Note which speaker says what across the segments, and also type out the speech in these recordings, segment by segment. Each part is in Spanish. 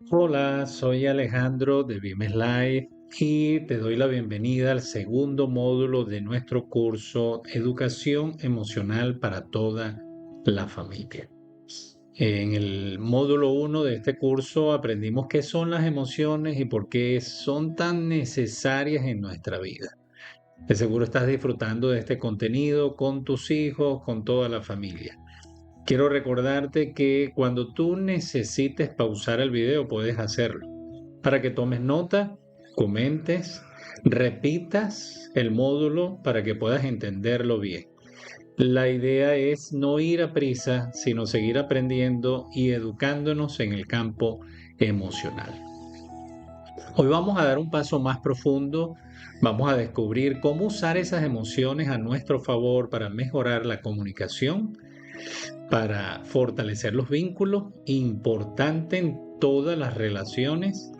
Speaker 1: Hola, soy Alejandro de Vimes Live y te doy la bienvenida al segundo módulo de nuestro curso Educación Emocional para toda la familia. En el módulo uno de este curso aprendimos qué son las emociones y por qué son tan necesarias en nuestra vida. De seguro estás disfrutando de este contenido con tus hijos, con toda la familia. Quiero recordarte que cuando tú necesites pausar el video puedes hacerlo para que tomes nota, comentes, repitas el módulo para que puedas entenderlo bien. La idea es no ir a prisa, sino seguir aprendiendo y educándonos en el campo emocional. Hoy vamos a dar un paso más profundo, vamos a descubrir cómo usar esas emociones a nuestro favor para mejorar la comunicación, para fortalecer los vínculos, importante en todas las relaciones,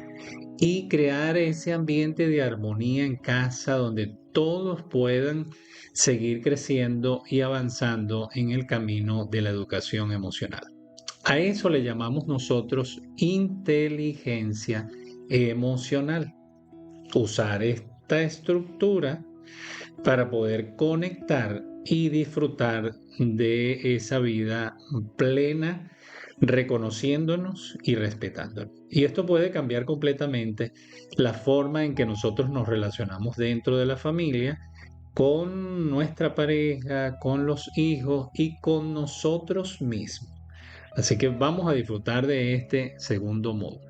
Speaker 1: y crear ese ambiente de armonía en casa donde todos puedan seguir creciendo y avanzando en el camino de la educación emocional. A eso le llamamos nosotros inteligencia emocional. Usar esta estructura para poder conectar y disfrutar de esa vida plena, reconociéndonos y respetándonos. Y esto puede cambiar completamente la forma en que nosotros nos relacionamos dentro de la familia, con nuestra pareja, con los hijos y con nosotros mismos. Así que vamos a disfrutar de este segundo módulo.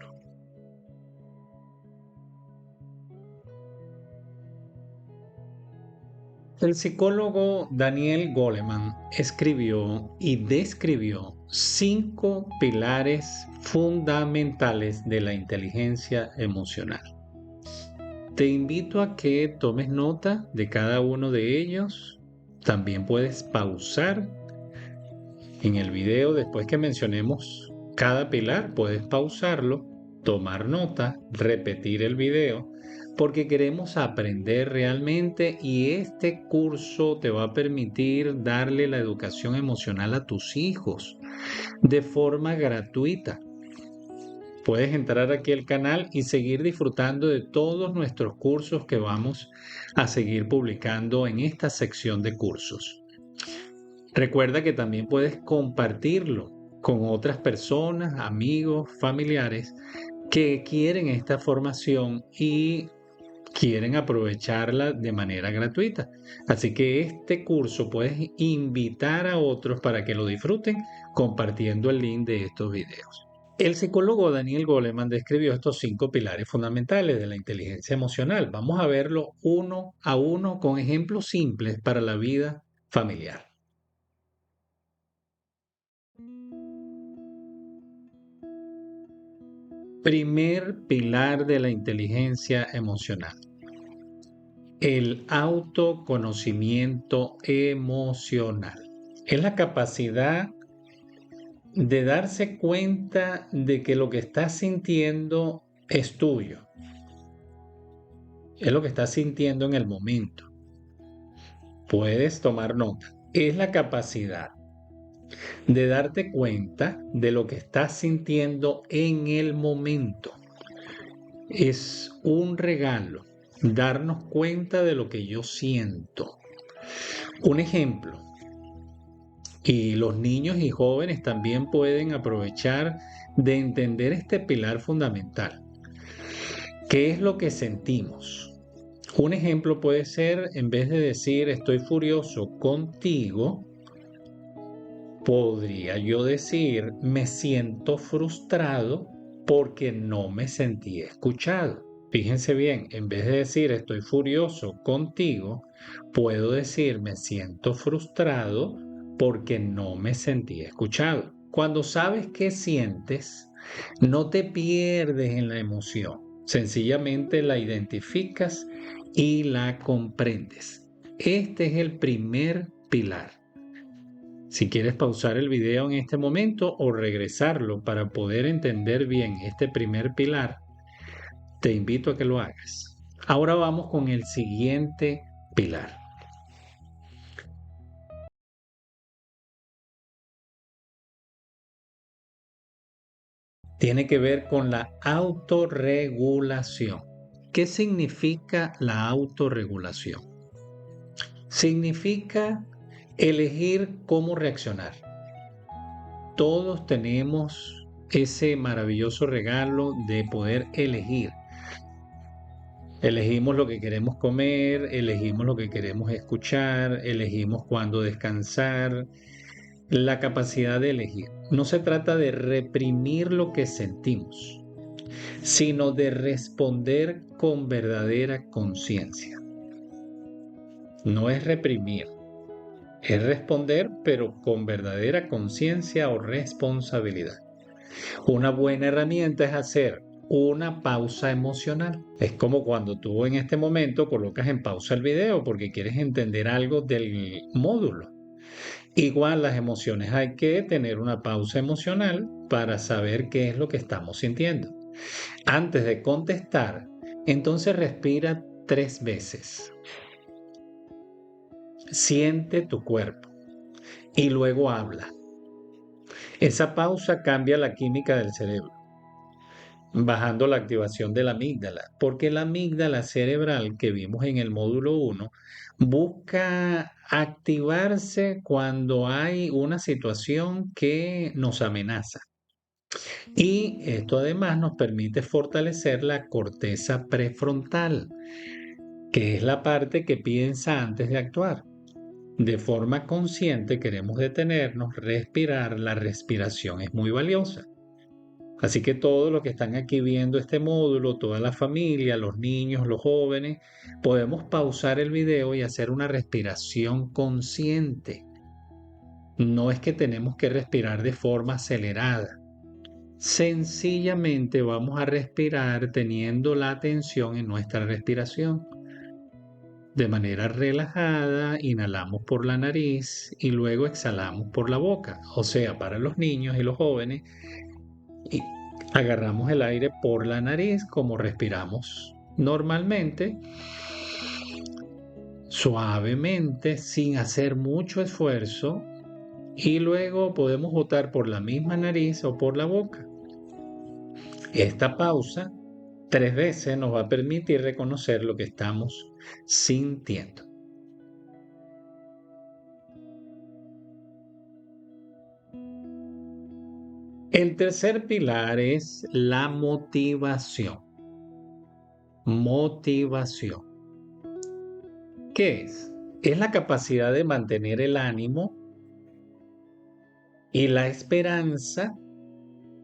Speaker 1: El psicólogo Daniel Goleman escribió y describió 5 pilares fundamentales de la inteligencia emocional. Te invito a que tomes nota de cada uno de ellos. También puedes pausar en el video después que mencionemos cada pilar, puedes pausarlo, tomar nota, repetir el video, porque queremos aprender realmente y este curso te va a permitir darle la educación emocional a tus hijos de forma gratuita. Puedes entrar aquí al canal y seguir disfrutando de todos nuestros cursos que vamos a seguir publicando en esta sección de cursos. Recuerda que también puedes compartirlo con otras personas, amigos, familiares que quieren esta formación y quieren aprovecharla de manera gratuita. Así que este curso puedes invitar a otros para que lo disfruten compartiendo el link de estos videos. El psicólogo Daniel Goleman describió estos 5 pilares fundamentales de la inteligencia emocional. Vamos a verlo uno a uno con ejemplos simples para la vida familiar. Primer pilar de la inteligencia emocional, el autoconocimiento emocional. Es la capacidad de darse cuenta de que lo que estás sintiendo es tuyo, es lo que estás sintiendo en el momento. Puedes tomar nota. Es la capacidad de darte cuenta de lo que estás sintiendo en el momento. Es un regalo darnos cuenta de lo que yo siento. Un ejemplo, y los niños y jóvenes también pueden aprovechar de entender este pilar fundamental. ¿Qué es lo que sentimos? Un ejemplo puede ser, en vez de decir estoy furioso contigo, podría yo decir me siento frustrado porque no me sentí escuchado. Fíjense bien, en vez de decir estoy furioso contigo, puedo decir me siento frustrado porque no me sentí escuchado. Cuando sabes qué sientes, no te pierdes en la emoción, sencillamente la identificas y la comprendes. Este es el primer pilar. Si quieres pausar el video en este momento o regresarlo para poder entender bien este primer pilar, te invito a que lo hagas. Ahora vamos con el siguiente pilar. tiene que ver con la autorregulación. ¿Qué significa la autorregulación? Significa elegir cómo reaccionar. Todos tenemos ese maravilloso regalo de poder elegir. Elegimos lo que queremos comer, elegimos lo que queremos escuchar, elegimos cuándo descansar. La capacidad de elegir. No se trata de reprimir lo que sentimos, sino de responder con verdadera conciencia. No es reprimir, es responder, pero con verdadera conciencia o responsabilidad. Una buena herramienta es hacer una pausa emocional. Es como cuando tú en este momento colocas en pausa el video porque quieres entender algo del módulo. Igual las emociones, hay que tener una pausa emocional para saber qué es lo que estamos sintiendo. Antes de contestar, entonces respira 3 veces. Siente tu cuerpo y luego habla. Esa pausa cambia la química del cerebro, bajando la activación de la amígdala, porque la amígdala cerebral que vimos en el módulo 1 busca activarse cuando hay una situación que nos amenaza. Y esto además nos permite fortalecer la corteza prefrontal, que es la parte que piensa antes de actuar. De forma consciente queremos detenernos, respirar. La respiración es muy valiosa. Así que todos los que están aquí viendo este módulo, toda la familia, los niños, los jóvenes, podemos pausar el video y hacer una respiración consciente. No es que tenemos que respirar de forma acelerada. Sencillamente vamos a respirar teniendo la atención en nuestra respiración. De manera relajada, inhalamos por la nariz y luego exhalamos por la boca. O sea, para los niños y los jóvenes, y agarramos el aire por la nariz como respiramos normalmente, suavemente, sin hacer mucho esfuerzo, y luego podemos botar por la misma nariz o por la boca. Esta pausa 3 veces nos va a permitir reconocer lo que estamos sintiendo. El tercer pilar es la motivación. Motivación. ¿Qué es? Es la capacidad de mantener el ánimo y la esperanza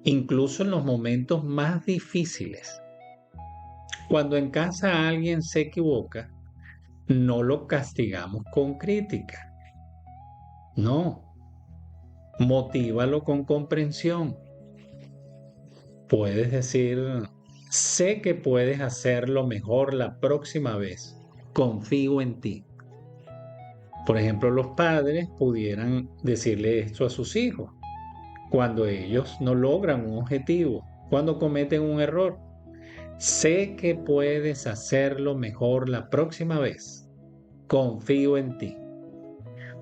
Speaker 1: incluso en los momentos más difíciles. Cuando en casa alguien se equivoca, no lo castigamos con crítica. No, motívalo con comprensión. Puedes decir, sé que puedes hacerlo mejor la próxima vez. Confío en ti. Por ejemplo, los padres pudieran decirle esto a sus hijos cuando ellos no logran un objetivo, cuando cometen un error. Sé que puedes hacerlo mejor la próxima vez. Confío en ti.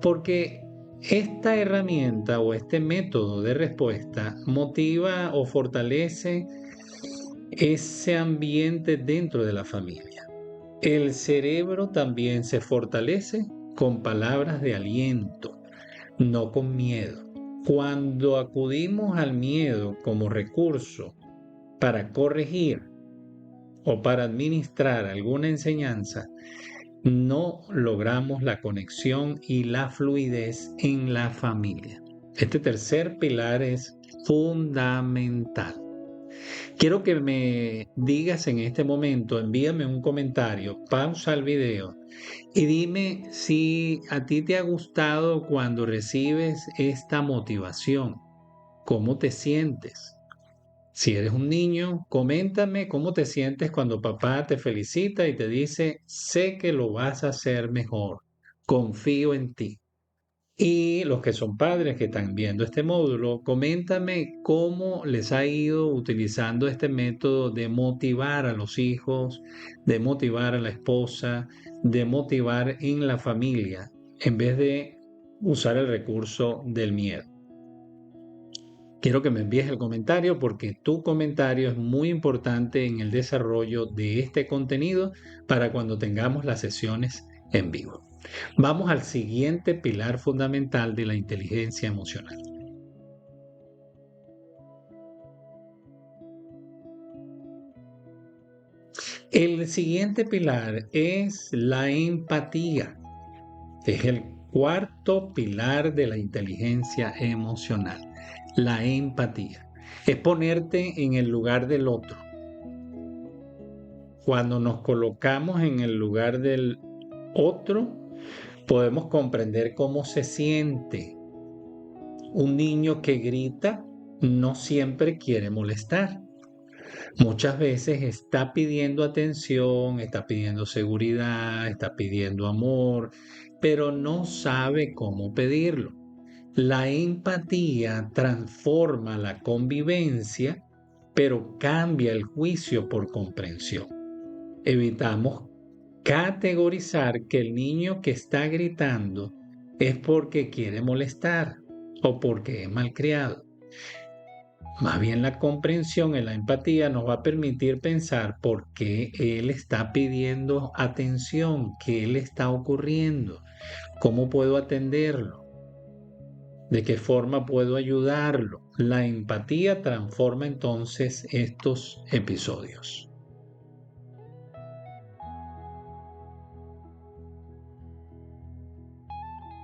Speaker 1: Porque esta herramienta o este método de respuesta motiva o fortalece ese ambiente dentro de la familia. El cerebro también se fortalece con palabras de aliento, no con miedo. Cuando acudimos al miedo como recurso para corregir o para administrar alguna enseñanza, no logramos la conexión y la fluidez en la familia. Este tercer pilar es fundamental. Quiero que me digas en este momento, envíame un comentario, pausa el video y dime si a ti te ha gustado cuando recibes esta motivación. ¿Cómo te sientes? Si eres un niño, coméntame cómo te sientes cuando papá te felicita y te dice, sé que lo vas a hacer mejor, confío en ti. Y los que son padres que están viendo este módulo, coméntame cómo les ha ido utilizando este método de motivar a los hijos, de motivar a la esposa, de motivar en la familia, en vez de usar el recurso del miedo. Quiero que me envíes el comentario porque tu comentario es muy importante en el desarrollo de este contenido para cuando tengamos las sesiones en vivo. Vamos al siguiente pilar fundamental de la inteligencia emocional. El siguiente pilar es la empatía. Es el cuarto pilar de la inteligencia emocional. La empatía. Es ponerte en el lugar del otro. Cuando nos colocamos en el lugar del otro, podemos comprender cómo se siente. Un niño que grita no siempre quiere molestar. Muchas veces está pidiendo atención, está pidiendo seguridad, está pidiendo amor, pero no sabe cómo pedirlo. La empatía transforma la convivencia, pero cambia el juicio por comprensión. Evitamos categorizar que el niño que está gritando es porque quiere molestar o porque es malcriado. Más bien la comprensión y la empatía nos va a permitir pensar por qué él está pidiendo atención, qué le está ocurriendo, cómo puedo atenderlo, de qué forma puedo ayudarlo. La empatía transforma entonces estos episodios.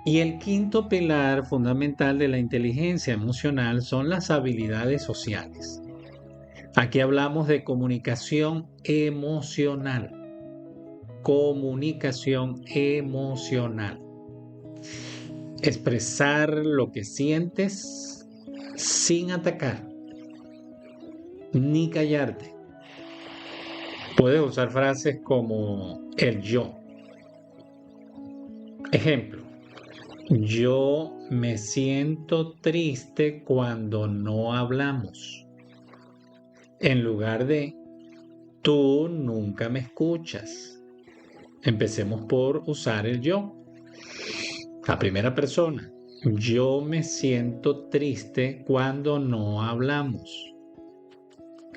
Speaker 1: Y el quinto pilar fundamental de la inteligencia emocional son las habilidades sociales. Aquí hablamos de comunicación emocional. Comunicación emocional. Expresar lo que sientes sin atacar ni callarte. Puedes usar frases como el yo. Ejemplo, yo me siento triste cuando no hablamos. En lugar de tú nunca me escuchas. Empecemos por usar el yo. La primera persona. Yo me siento triste cuando no hablamos.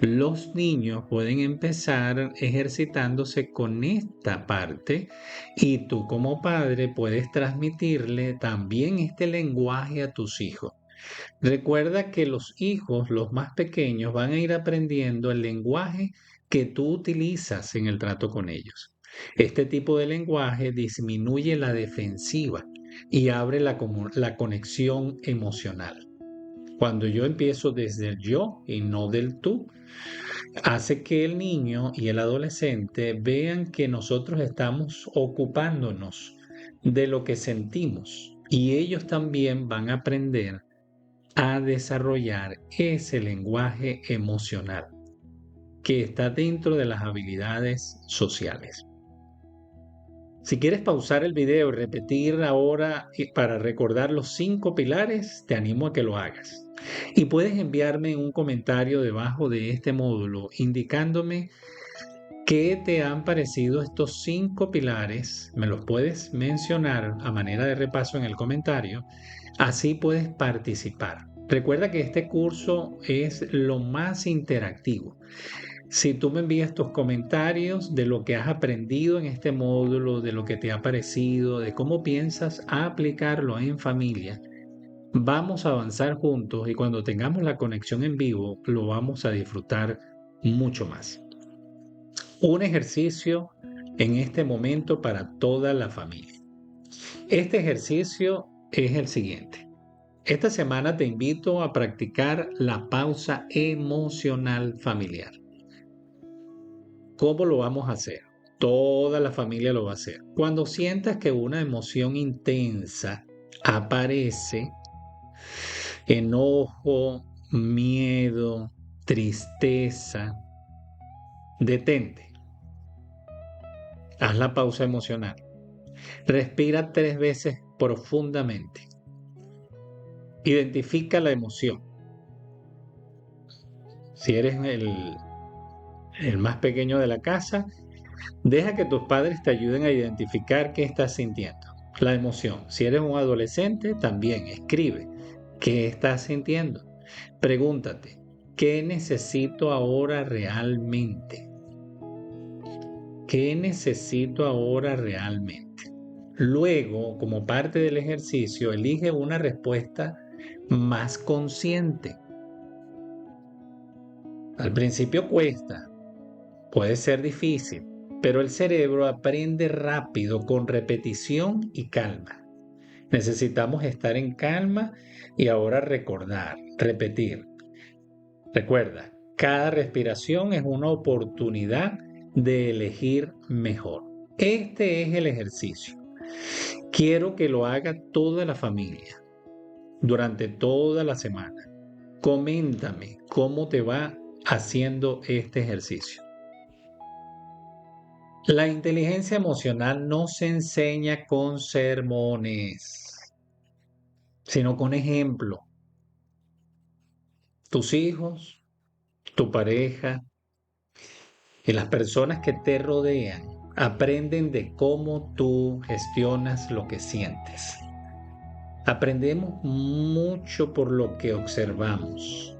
Speaker 1: Los niños pueden empezar ejercitándose con esta parte y tú como padre puedes transmitirle también este lenguaje a tus hijos. Recuerda que los hijos, los más pequeños, van a ir aprendiendo el lenguaje que tú utilizas en el trato con ellos. Este tipo de lenguaje disminuye la defensiva y abre la conexión emocional. Cuando yo empiezo desde el yo y no del tú, hace que el niño y el adolescente vean que nosotros estamos ocupándonos de lo que sentimos y ellos también van a aprender a desarrollar ese lenguaje emocional que está dentro de las habilidades sociales. Si quieres pausar el video y repetir ahora para recordar los 5 pilares, te animo a que lo hagas. Y puedes enviarme un comentario debajo de este módulo indicándome qué te han parecido estos 5 pilares. Me los puedes mencionar a manera de repaso en el comentario. Así puedes participar. Recuerda que este curso es lo más interactivo. Si tú me envías tus comentarios de lo que has aprendido en este módulo, de lo que te ha parecido, de cómo piensas aplicarlo en familia, vamos a avanzar juntos y cuando tengamos la conexión en vivo lo vamos a disfrutar mucho más. Un ejercicio en este momento para toda la familia. Este ejercicio es el siguiente. Esta semana te invito a practicar la pausa emocional familiar. ¿Cómo lo vamos a hacer? Toda la familia lo va a hacer. Cuando sientas que una emoción intensa aparece, enojo, miedo, tristeza, detente. Haz la pausa emocional. Respira 3 veces profundamente. Identifica la emoción. Si eres el más pequeño de la casa, deja que tus padres te ayuden a identificar qué estás sintiendo. La emoción. Si eres un adolescente, también escribe qué estás sintiendo. Pregúntate, ¿qué necesito ahora realmente? ¿Qué necesito ahora realmente? Luego, como parte del ejercicio, elige una respuesta más consciente. Al principio cuesta, puede ser difícil, pero el cerebro aprende rápido con repetición y calma. Necesitamos estar en calma y ahora recordar, repetir. Recuerda, cada respiración es una oportunidad de elegir mejor. Este es el ejercicio. Quiero que lo haga toda la familia durante toda la semana. Coméntame cómo te va haciendo este ejercicio. La inteligencia emocional no se enseña con sermones, sino con ejemplo. Tus hijos, tu pareja y las personas que te rodean aprenden de cómo tú gestionas lo que sientes. Aprendemos mucho por lo que observamos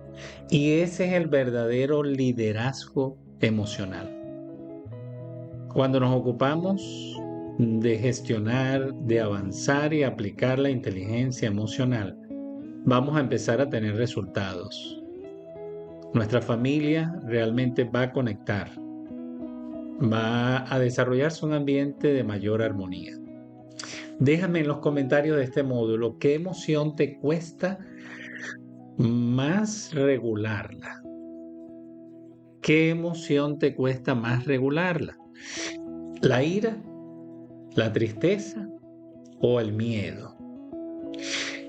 Speaker 1: y ese es el verdadero liderazgo emocional. Cuando nos ocupamos de gestionar, de avanzar y aplicar la inteligencia emocional, vamos a empezar a tener resultados. Nuestra familia realmente va a conectar, va a desarrollarse un ambiente de mayor armonía. Déjame en los comentarios de este módulo qué emoción te cuesta más regularla. ¿Qué emoción te cuesta más regularla? ¿La ira, la tristeza o el miedo?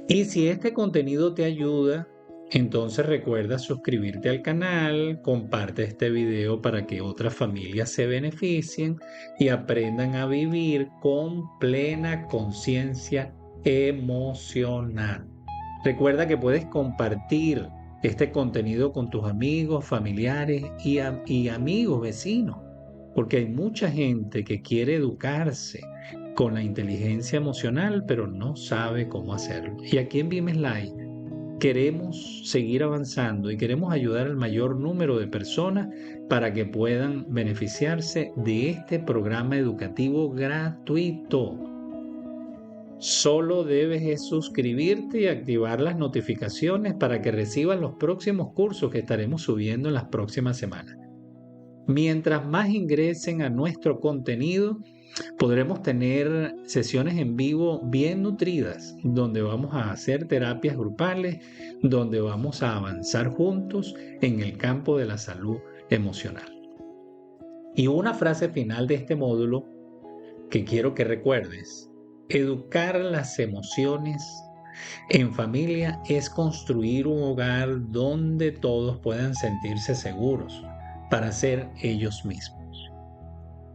Speaker 1: Y si este contenido te ayuda, entonces recuerda suscribirte al canal, comparte este video para que otras familias se beneficien y aprendan a vivir con plena conciencia emocional. Recuerda que puedes compartir este contenido con tus amigos, familiares y amigos, vecinos, porque hay mucha gente que quiere educarse con la inteligencia emocional, pero no sabe cómo hacerlo. Y aquí en Vimes Live queremos seguir avanzando y queremos ayudar al mayor número de personas para que puedan beneficiarse de este programa educativo gratuito. Solo debes suscribirte y activar las notificaciones para que recibas los próximos cursos que estaremos subiendo en las próximas semanas. Mientras más ingresen a nuestro contenido, podremos tener sesiones en vivo bien nutridas, donde vamos a hacer terapias grupales, donde vamos a avanzar juntos en el campo de la salud emocional. Y una frase final de este módulo que quiero que recuerdes: educar las emociones en familia es construir un hogar donde todos puedan sentirse seguros para ser ellos mismos.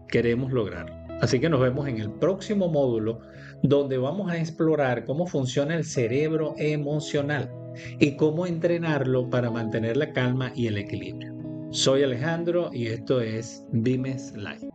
Speaker 1: Queremos lograrlo. Así que nos vemos en el próximo módulo donde vamos a explorar cómo funciona el cerebro emocional y cómo entrenarlo para mantener la calma y el equilibrio. Soy Alejandro y esto es Vimes Live.